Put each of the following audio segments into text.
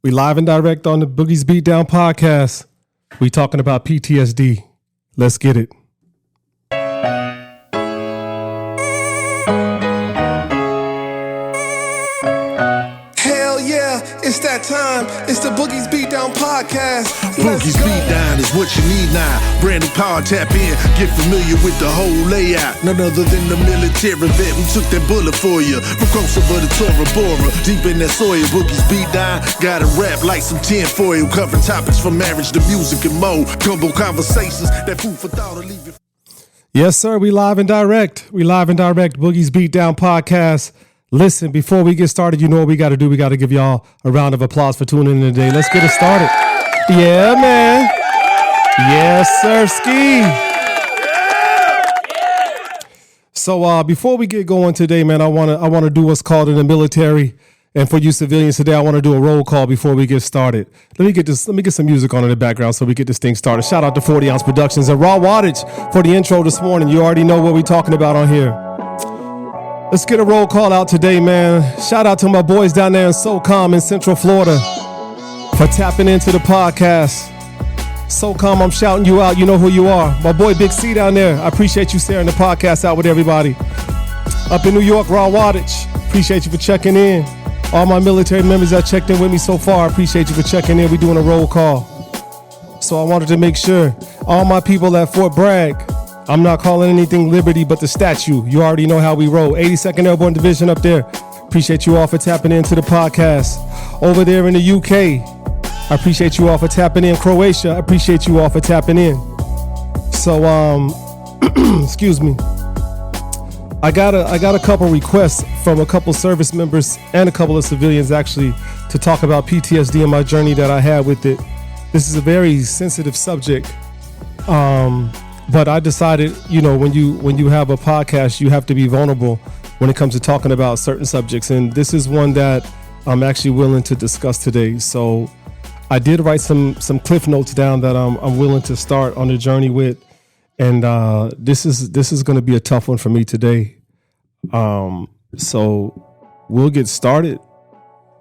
We live and direct on the Boogie's Beatdown podcast. We talking about PTSD. Let's get it. Hell yeah, it's that time. It's the Boogie's Beatdown podcast. Boogie's Beatdown is what you need now. Branding power, tap in, get familiar with the whole layout. None other than the military vet who took that bullet for you. From Kosovo to Tora Bora, deep in that soil. Boogie's Beatdown, gotta rap like some tinfoil. Covering topics from marriage to music and more. Combo conversations, that food for thought will leave you. Yes, sir. We live and direct. Boogie's Beatdown podcast. Listen, before we get started, you know what we got to do. We got to give y'all a round of applause for tuning in today. Let's get it started. Yeah, man. Yes, sir, Ski. So before we get going today, man, I want to do what's called in the military. And for you civilians today, I want to do a roll call before we get started. Let me get some music on in the background so we get this thing started. Shout out to 40 Ounce Productions and Raw Wattage for the intro this morning. You already know what we're talking about on here. Let's get a roll call out today, man. Shout out to my boys down there in SoCom in Central Florida for tapping into the podcast. SoCom, I'm shouting you out. You know who you are. My boy Big C down there. I appreciate you sharing the podcast out with everybody. Up in New York, Raw Wattage. Appreciate you for checking in. All my military members that checked in with me so far, I appreciate you for checking in. We're doing a roll call. So I wanted to make sure all my people at Fort Bragg, I'm not calling anything Liberty but the statue. You already know how we roll. 82nd Airborne Division up there. Appreciate you all for tapping into the podcast. Over there in the UK, I appreciate you all for tapping in. Croatia, I appreciate you all for tapping in. So, excuse me. I got a couple requests from a couple service members and a couple of civilians actually to talk about PTSD and my journey that I had with it. This is a very sensitive subject. But I decided, you know, when you have a podcast, you have to be vulnerable when it comes to talking about certain subjects. And this is one that I'm actually willing to discuss today. So I did write some cliff notes down that I'm willing to start on the journey with. And this is going to be a tough one for me today. So we'll get started.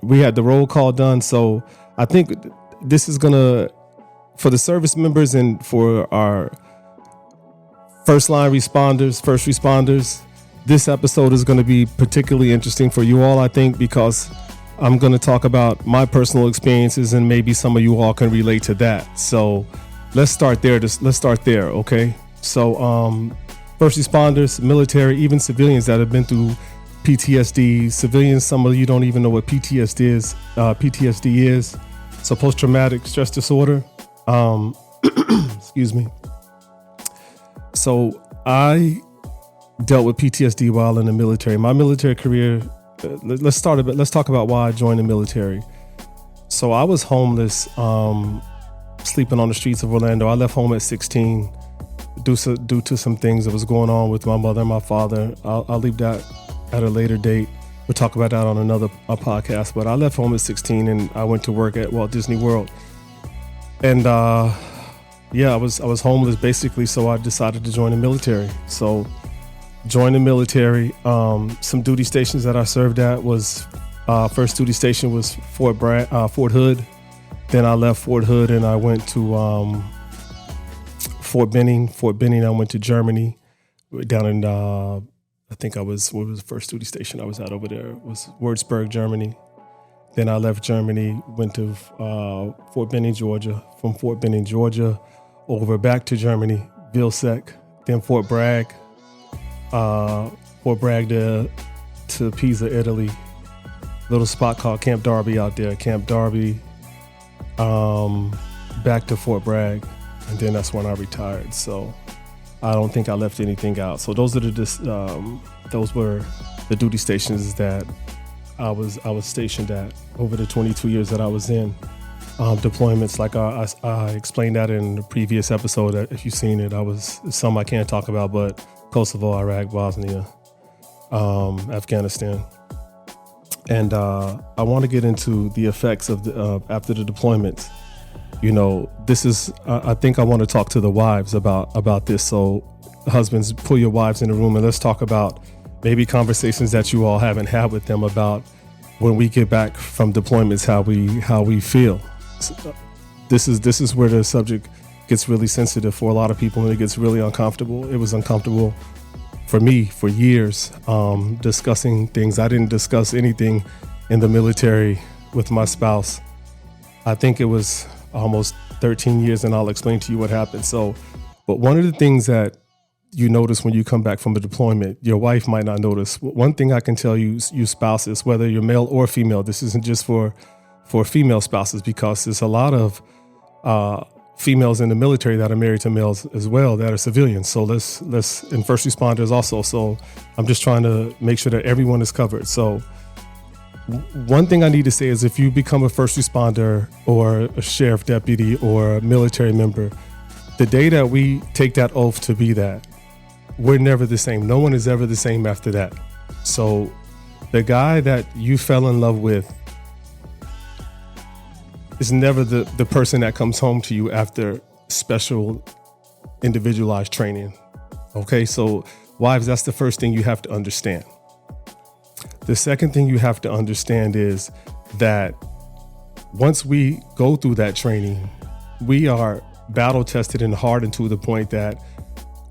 We had the roll call done. So I think this is going to, for the service members and for our first responders, this episode is going to be particularly interesting for you all, I think, because I'm going to talk about my personal experiences and maybe some of you all can relate to that. So let's start there. Okay? So first responders, military, even civilians that have been through PTSD. Civilians, some of you don't even know what PTSD is. So post-traumatic stress disorder. Excuse me. So I dealt with PTSD while in the military. My military career, let's talk about why I joined the military. So I was homeless, sleeping on the streets of Orlando. I left home at 16 due to some things that was going on with my mother and my father. I'll leave that at a later date. We'll talk about that on another podcast. But I left home at 16 and I went to work at Walt Disney World. And I was homeless basically, so I decided to join the military. So joined the military. Some duty stations that I served at was first duty station was Fort Hood. Then I left Fort Hood and I went to Fort Benning. I went to Germany, down in I think what was the first duty station I was at over there? It was Würzburg, Germany. Then I left Germany, went to Fort Benning, Georgia. From Fort Benning, Georgia, over back to Germany, Vilseck, then Fort Bragg to Pisa, Italy. Little spot called Camp Darby out there. Camp Darby, back to Fort Bragg, and then that's when I retired. So I don't think I left anything out. So those were the duty stations that I was stationed at over the 22 years that I was in. Deployments, like I explained that in the previous episode. If you've seen it, some I can't talk about, but Kosovo, Iraq, Bosnia, Afghanistan, and I want to get into the effects of after the deployments. You know, this is. I think I want to talk to the wives about this. So, husbands, pull your wives in the room and let's talk about maybe conversations that you all haven't had with them about when we get back from deployments, how we feel. This is where the subject gets really sensitive for a lot of people, and it gets really uncomfortable. It was uncomfortable for me for years, discussing things. I didn't discuss anything in the military with my spouse. I think it was almost 13 years, and I'll explain to you what happened. So, but one of the things that you notice when you come back from a deployment, your wife might not notice. One thing I can tell you, you spouses, whether you're male or female, this isn't just for female spouses, because there's a lot of females in the military that are married to males as well that are civilians. So let's and first responders also. So I'm just trying to make sure that everyone is covered. So one thing I need to say is, if you become a first responder or a sheriff deputy or a military member, the day that we take that oath to be that, we're never the same. No one is ever the same after that. So the guy that you fell in love with is never the person that comes home to you after special individualized training. Okay, so wives, that's the first thing you have to understand. The second thing you have to understand is that once we go through that training, we are battle tested and hardened to the point that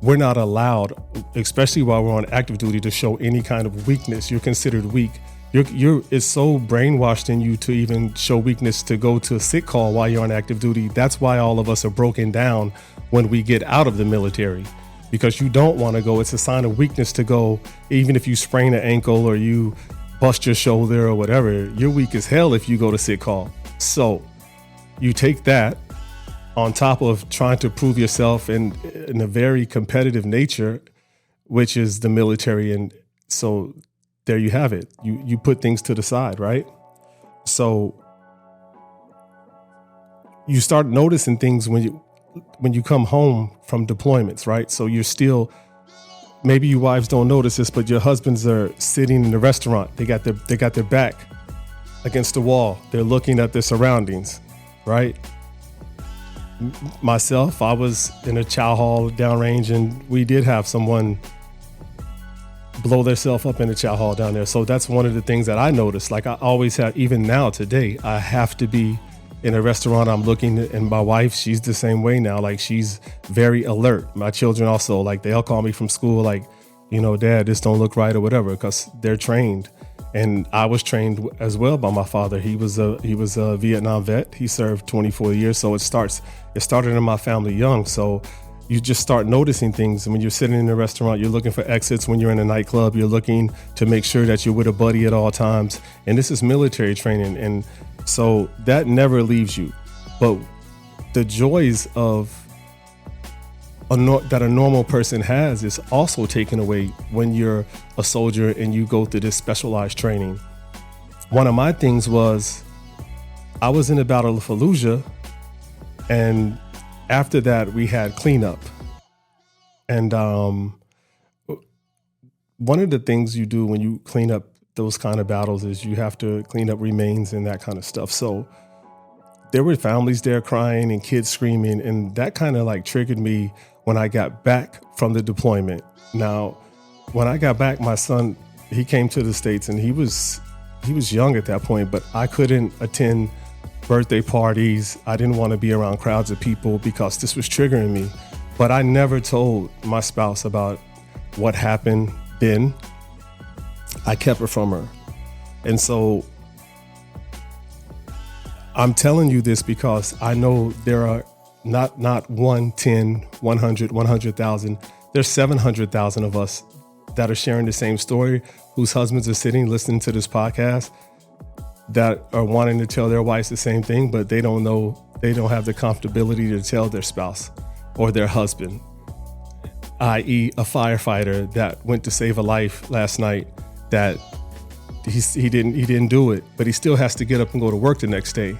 we're not allowed, especially while we're on active duty, to show any kind of weakness. You're considered weak. It's so brainwashed in you to even show weakness to go to a sick call while you're on active duty. That's why all of us are broken down when we get out of the military, because you don't want to go. It's a sign of weakness to go, even if you sprain an ankle or you bust your shoulder or whatever. You're weak as hell if you go to sick call. So you take that on top of trying to prove yourself in a very competitive nature, which is the military. And so there you have it. You put things to the side, right? So you start noticing things when you come home from deployments, right? So you're still, maybe you wives don't notice this, but your husbands are sitting in the restaurant. They got their back against the wall. They're looking at their surroundings, right? Myself, I was in a chow hall downrange, and we did have someone blow themselves up in the chow hall down there. So that's one of the things that I noticed. Like I always have, even now today, I have to be in a restaurant. I'm looking, and my wife, she's the same way now. Like she's very alert. My children also, like they'll call me from school, like, Dad, this don't look right or whatever, because they're trained. And I was trained as well by my father. He was a Vietnam vet. He served 24 years. So it started in my family young. So you just start noticing things. And when you're sitting in a restaurant, you're looking for exits. When you're in a nightclub, you're looking to make sure that you're with a buddy at all times. And this is military training. And so that never leaves you. But the joys of that a normal person has is also taken away when you're a soldier and you go through this specialized training. One of my things was, I was in the Battle of Fallujah, and after that we had cleanup. And one of the things you do when you clean up those kind of battles is you have to clean up remains and that kind of stuff. So there were families there crying and kids screaming, and that kind of like triggered me when I got back from the deployment. Now, when I got back, my son, he came to the States, and he was young at that point, but I couldn't attend birthday parties. I didn't want to be around crowds of people because this was triggering me. But I never told my spouse about what happened then. I kept it from her. And so I'm telling you this because I know there are not 1, 10, 100, 100,000. There's 700,000 of us that are sharing the same story, whose husbands are sitting listening to this podcast, that are wanting to tell their wives the same thing, but they don't know, they don't have the comfortability to tell their spouse or their husband, i.e. a firefighter that went to save a life last night, that he didn't do it, but he still has to get up and go to work the next day.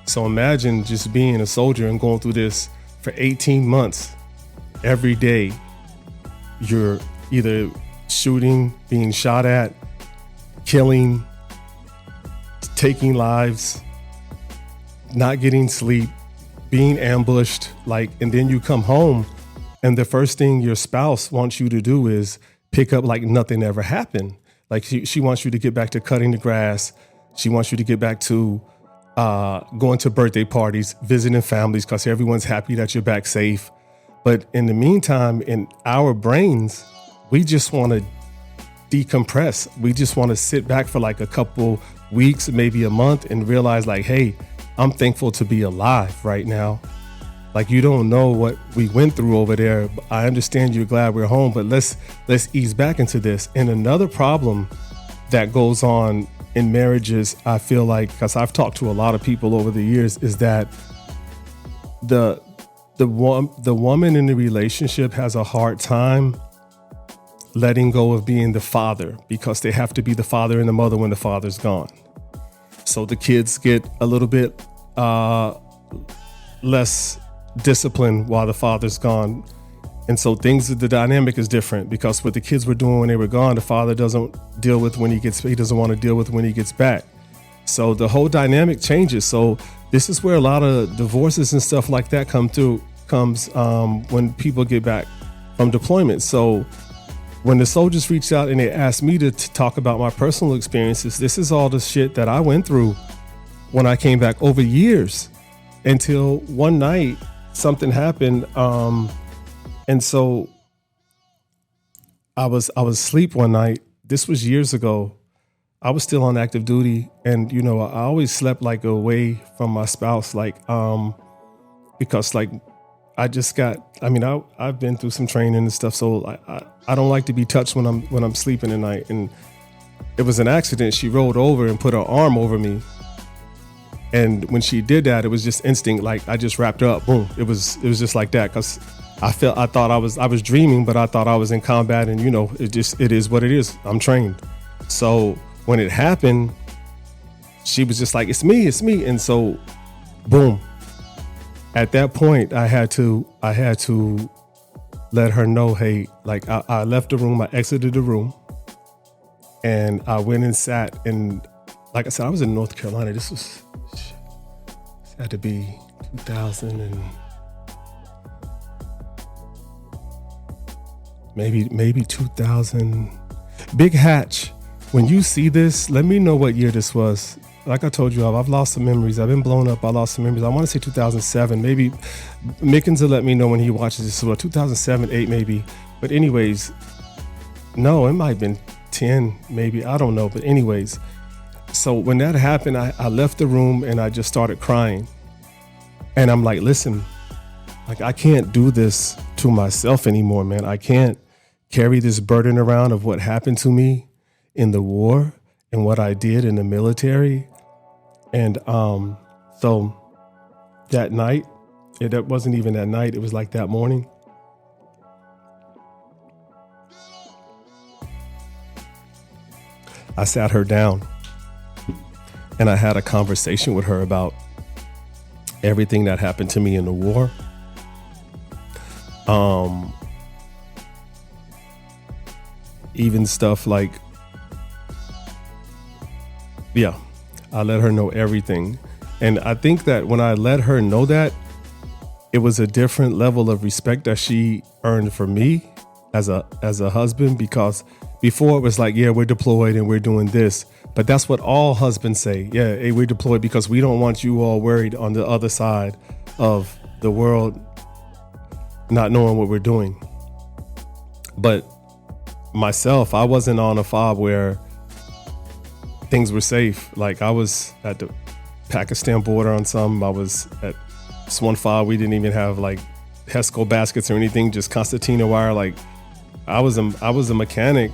So imagine just being a soldier and going through this for 18 months. Every day, you're either shooting, being shot at, killing, taking lives, not getting sleep, being ambushed, and then you come home and the first thing your spouse wants you to do is pick up like nothing ever happened. Like she wants you to get back to cutting the grass. She wants you to get back to going to birthday parties, visiting families, because everyone's happy that you're back safe. But in the meantime, in our brains, we just want to decompress. We just want to sit back for like a couple weeks, maybe a month, and realize like, hey, I'm thankful to be alive right now. Like, you don't know what we went through over there. I understand you're glad we're home, but let's ease back into this. And another problem that goes on in marriages, I feel like, because I've talked to a lot of people over the years, is that the woman in the relationship has a hard time letting go of being the father, because they have to be the father and the mother when the father's gone. So the kids get a little bit less discipline while the father's gone. And so the dynamic is different, because what the kids were doing when they were gone, the father doesn't deal with when he doesn't want to deal with when he gets back. So the whole dynamic changes. So this is where a lot of divorces and stuff like that comes when people get back from deployment. So when the soldiers reached out and they asked me to talk about my personal experiences, this is all the shit that I went through when I came back over years, until one night something happened. And so I was asleep one night. This was years ago. I was still on active duty, and I always slept like away from my spouse, like because like I've been through some training and stuff, so I don't like to be touched when I'm sleeping at night. And it was an accident. She rolled over and put her arm over me. And when she did that, it was just instinct. Like, I just wrapped her up. Boom. It was just like that. Cause I thought I was dreaming, but I thought I was in combat, and it is what it is. I'm trained. So when it happened, she was just like, it's me. And so boom. At that point, I had to let her know, hey, like I left the room, I exited the room, and I went and sat. And like I said, I was in North Carolina. This had to be 2000 and maybe 2000. Big Hatch, when you see this, let me know what year this was. Like I told you, I've lost some memories. I've been blown up. I lost some memories. I want to say 2007. Maybe Mickens will let me know when he watches this. So 2007, 8 maybe. But anyways, no, it might have been 10 maybe. I don't know. But anyways, so when that happened, I left the room and I just started crying. And I'm like, listen, like, I can't do this to myself anymore, man. I can't carry this burden around of what happened to me in the war and what I did in the military. And so that night, that wasn't even that night, it was like that morning. I sat her down and I had a conversation with her about everything that happened to me in the war. Even stuff like, I let her know everything. And I think that when I let her know that, it was a different level of respect that she earned for me as a husband, because before it was like, yeah, we're deployed and we're doing this. But that's what all husbands say. Yeah, hey, we're deployed because we don't want you all worried on the other side of the world not knowing what we're doing. But myself, I wasn't on a fob where things were safe. Like, I was at the Pakistan border on some. I was at this one fob. We didn't even have like Hesco baskets or anything, just concertina wire. Like, I was a mechanic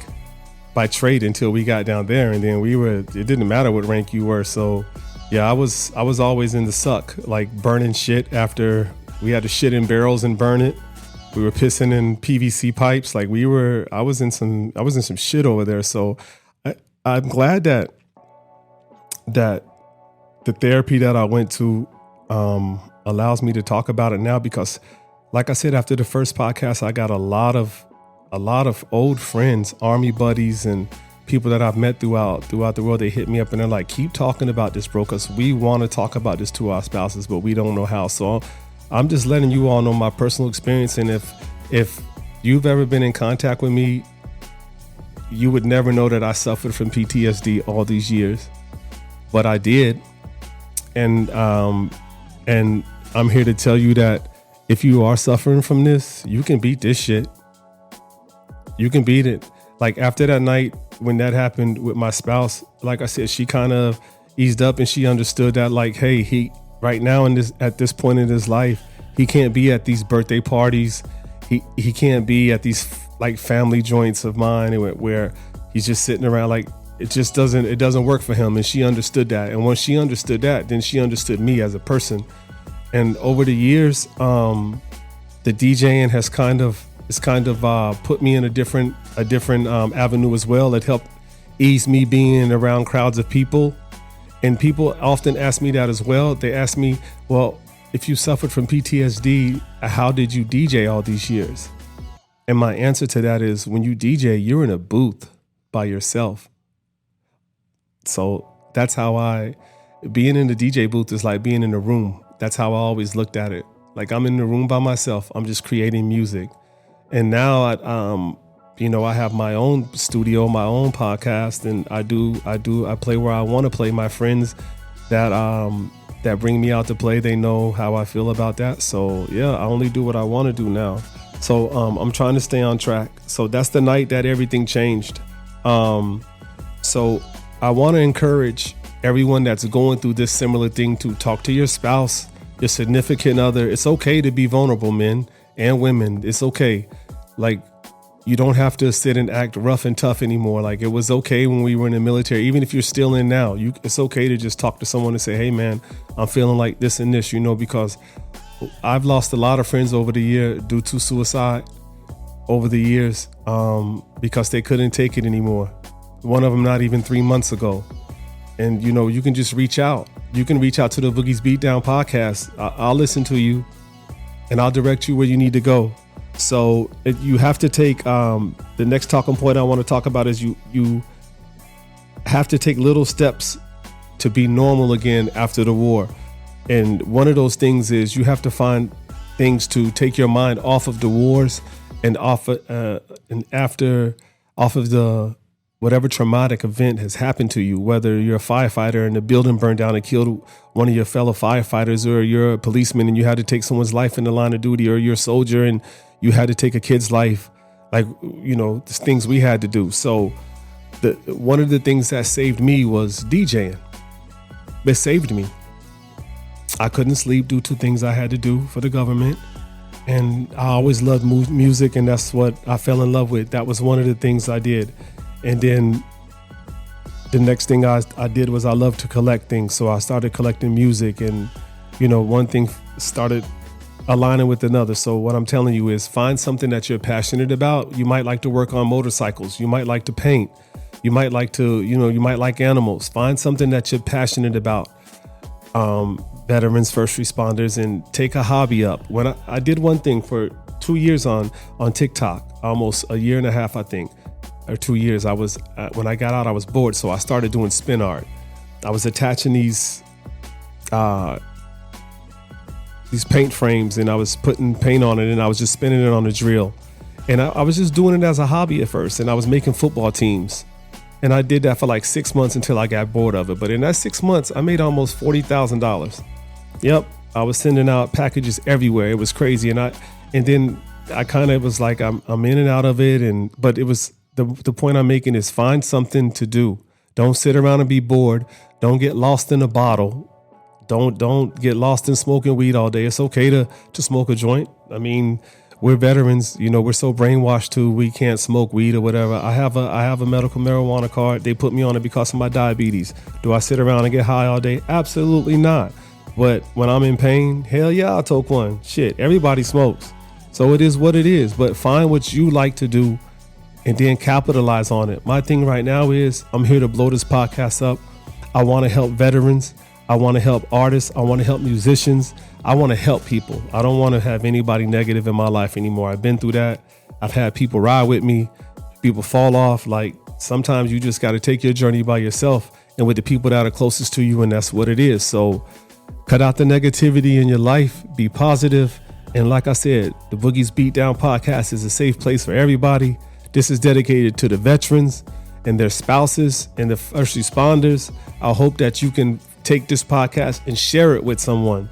by trade until we got down there, and then it didn't matter what rank you were. So yeah, I was always in the suck, like burning shit after we had to shit in barrels and burn it. We were pissing in PVC pipes. Like, I was in some shit over there. So I'm glad that the therapy that I went to allows me to talk about it now, because like I said, after the first podcast, I got a lot of old friends, army buddies, and people that I've met throughout the world. They hit me up and they're like, keep talking about this, bro, because we want to talk about this to our spouses, but we don't know how. So I'm just letting you all know my personal experience. And if you've ever been in contact with me, you would never know that I suffered from PTSD all these years, but I did. And I'm here to tell you that if you are suffering from this, you can beat this shit. You can beat it. Like after that night when that happened with my spouse, like I said, she kind of eased up and she understood that, like, hey, he right now at this point in his life, he can't be at these birthday parties. He can't be at these like family joints of mine where he's just sitting around. Like it doesn't work for him. And she understood that. And once she understood that, then she understood me as a person. And over the years, the DJing has kind of put me in a different avenue as well. It helped ease me being around crowds of people. And people often ask me that as well. They ask me, well, if you suffered from PTSD, how did you DJ all these years? And my answer to that is, when you DJ, you're in a booth by yourself. So that's how being in the DJ booth is like being in a room. That's how I always looked at it. Like I'm in the room by myself. I'm just creating music. And now I have my own studio, my own podcast, and I play where I want to play. My friends that bring me out to play, they know how I feel about that. So yeah, I only do what I want to do now. So I'm trying to stay on track. So that's the night that everything changed. So I want to encourage everyone that's going through this similar thing to talk to your spouse, your significant other. It's okay to be vulnerable, men and women. It's okay. Like, you don't have to sit and act rough and tough anymore. Like, it was okay when we were in the military. Even if you're still in now, it's okay to just talk to someone and say, hey man, I'm feeling like this and this, because I've lost a lot of friends over the year due to suicide over the years, because they couldn't take it anymore. One of them not even 3 months ago. And you can just reach out. You can reach out to the Boogie's Beatdown podcast. I'll listen to you and I'll direct you where you need to go. So you have to take, the next talking point I want to talk about is you have to take little steps to be normal again after the war. And one of those things is you have to find things to take your mind off of the wars and off of the whatever traumatic event has happened to you, whether you're a firefighter and the building burned down and killed one of your fellow firefighters, or you're a policeman and you had to take someone's life in the line of duty, or you're a soldier and you had to take a kid's life, like, the things we had to do. So one of the things that saved me was DJing. It saved me. I couldn't sleep due to things I had to do for the government. And I always loved music, and that's what I fell in love with. That was one of the things I did. And then the next thing I did was I loved to collect things. So I started collecting music, and, one thing started aligning with another. So what I'm telling you is, find something that you're passionate about. You might like to work on motorcycles. You might like to paint. You might like to, you might like animals. Find something that you're passionate about. Veterans, first responders, and take a hobby up. When I did one thing for 2 years on TikTok, almost a year and a half, I think, or 2 years. I was when I got out, I was bored, so I started doing spin art. I was attaching these paint frames, and I was putting paint on it, and I was just spinning it on a drill. And I was just doing it as a hobby at first, and I was making football teams. And I did that for like 6 months until I got bored of it. But in that 6 months, I made almost $40,000. Yep, I was sending out packages everywhere. It was crazy, and then I kind of was like, I'm in and out of it. But it was the point I'm making is, find something to do. Don't sit around and be bored. Don't get lost in a bottle. Don't get lost in smoking weed all day. It's okay to smoke a joint. I mean, we're veterans, we're so brainwashed too. We can't smoke weed or whatever. I have a medical marijuana card. They put me on it because of my diabetes. Do I sit around and get high all day? Absolutely not. But when I'm in pain, hell yeah, I'll take one. Shit, everybody smokes. So it is what it is. But find what you like to do and then capitalize on it. My thing right now is, I'm here to blow this podcast up. I want to help veterans. I want to help artists. I want to help musicians. I want to help people. I don't want to have anybody negative in my life anymore. I've been through that. I've had people ride with me. People fall off. Like, sometimes you just got to take your journey by yourself and with the people that are closest to you, and that's what it is. So cut out the negativity in your life. Be positive. And like I said, the Boogie's Beatdown podcast is a safe place for everybody This is dedicated to the veterans and their spouses and the first responders. I hope that you can take this podcast and share it with someone.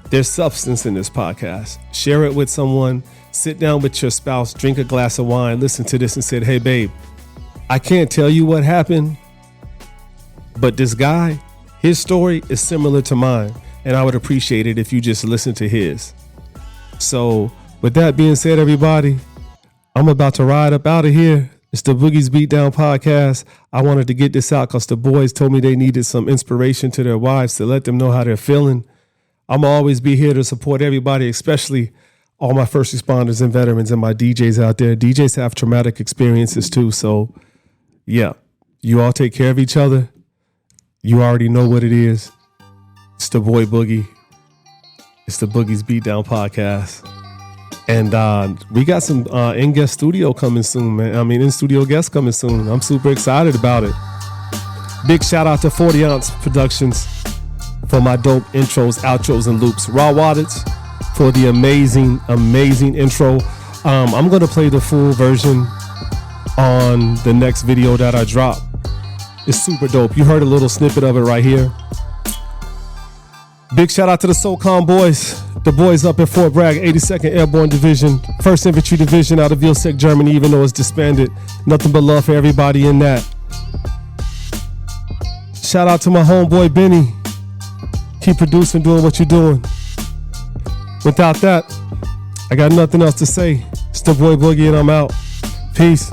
There's substance in this podcast. Share it with someone. Sit down with your spouse, drink a glass of wine, listen to this and say, hey, babe, I can't tell you what happened, but this guy, his story is similar to mine, and I would appreciate it if you just listen to his. So with that being said, everybody, I'm about to ride up out of here. It's the Boogie's Beatdown Podcast. I wanted to get this out because the boys told me they needed some inspiration to their wives to let them know how they're feeling. I'm going to always be here to support everybody, especially all my first responders and veterans and my DJs out there. DJs have traumatic experiences too. So yeah, you all take care of each other. You already know what it is. It's the boy Boogie. It's the Boogie's Beatdown Podcast. And we got some in-guest studio coming soon, man. I mean, in-studio guests coming soon. I'm super excited about it. Big shout out to 40 Ounce Productions for my dope intros, outros, and loops. Raw Waddits for the amazing, amazing intro. I'm going to play the full version on the next video that I drop. It's super dope. You heard a little snippet of it right here. Big shout out to the SOCOM boys. The boys up at Fort Bragg, 82nd Airborne Division, 1st Infantry Division out of Vilseck, Germany, even though it's disbanded. Nothing but love for everybody in that. Shout out to my homeboy Benny. Keep producing, doing what you're doing. Without that, I got nothing else to say. It's the boy Boogie and I'm out. Peace.